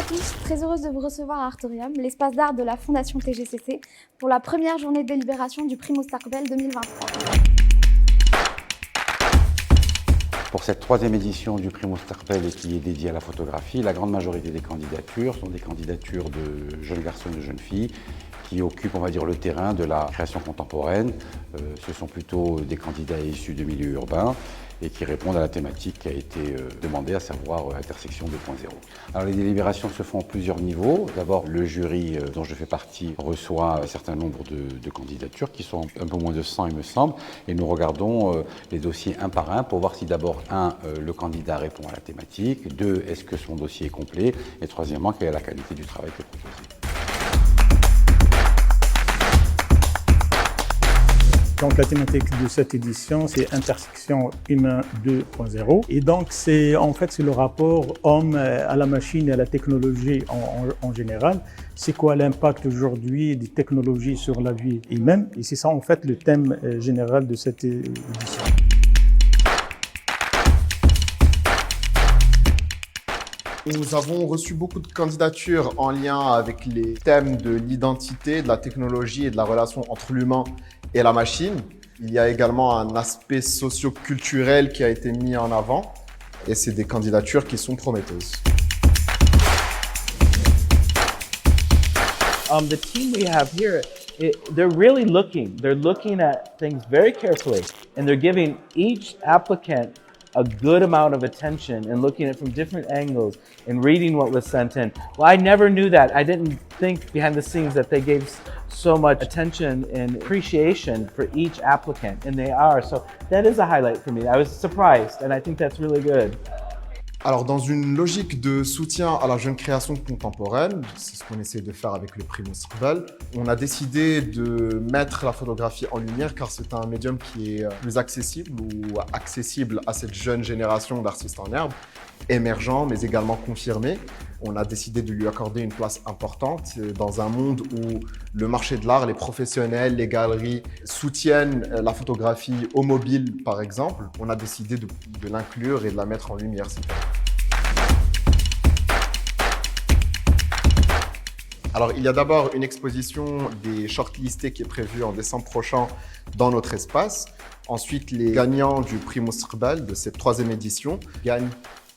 tous, très heureuse de vous recevoir à Artorium, l'espace d'art de la Fondation TGCC, pour la première journée de délibération du Prix Mustaqbel 2023. Pour cette troisième édition du Prix Mustaqbel et qui est dédiée à la photographie, la grande majorité des candidatures sont des candidatures de jeunes garçons et de jeunes filles qui occupent, on va dire, le terrain de la création contemporaine. Ce sont plutôt des candidats issus de milieux urbains et qui répondent à la thématique qui a été demandée, à savoir intersection 2.0. Alors les délibérations se font à plusieurs niveaux. D'abord, le jury dont je fais partie reçoit un certain nombre de candidatures qui sont un peu moins de 100 il me semble, et nous regardons les dossiers un par un pour voir si d'abord, le candidat répond à la thématique, 2, est-ce que son dossier est complet, et troisièmement, quelle est la qualité du travail qui est proposé. Donc la thématique de cette édition, c'est intersection humain 2.0. Et donc c'est le rapport homme à la machine et à la technologie en général. C'est quoi l'impact aujourd'hui des technologies sur la vie humaine? Et c'est ça en fait le thème général de cette édition. Nous avons reçu beaucoup de candidatures en lien avec les thèmes de l'identité, de la technologie et de la relation entre l'humain et la machine. Il y a également un aspect socio-culturel qui a été mis en avant et c'est des candidatures qui sont prometteuses. The team we have here, they're really looking. They're looking at things very carefully and they're giving each applicant a good amount of attention and looking at it from different angles and reading what was sent in. Well, I never knew that. I didn't think behind the scenes that they gave so much attention and appreciation for each applicant, and they are. So that is a highlight for me. I was surprised, and I think that's really good. Alors, dans une logique de soutien à la jeune création contemporaine, c'est ce qu'on essaie de faire avec le Prix Mustaqbel, on a décidé de mettre la photographie en lumière car c'est un médium qui est plus accessible ou accessible à cette jeune génération d'artistes en herbe, émergents mais également confirmés. On a décidé de lui accorder une place importante dans un monde où le marché de l'art, les professionnels, les galeries soutiennent la photographie au mobile, par exemple. On a décidé de l'inclure et de la mettre en lumière. Alors, il y a d'abord une exposition des shortlistés qui est prévue en décembre prochain dans notre espace. Ensuite, les gagnants du Prix Mustaqbel de cette troisième édition gagnent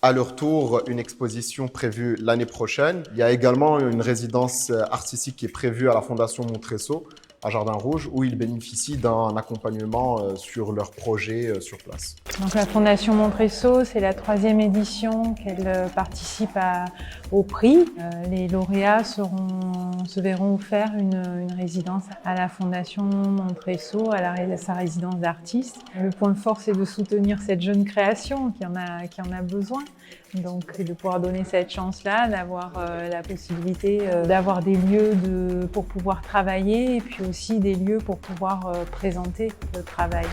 à leur tour une exposition prévue l'année prochaine. Il y a également une résidence artistique qui est prévue à la Fondation Montresson, à Jardin Rouge, où ils bénéficient d'un accompagnement sur leurs projets sur place. Donc la Fondation Montresson, c'est la troisième édition qu'elle participe au prix. Les lauréats se verront offrir une résidence à la Fondation Montresson, à sa résidence d'artiste. Le point fort, c'est de soutenir cette jeune création qui en a besoin. Donc de pouvoir donner cette chance-là, d'avoir la possibilité d'avoir des lieux pour pouvoir travailler et puis aussi des lieux pour pouvoir présenter le travail.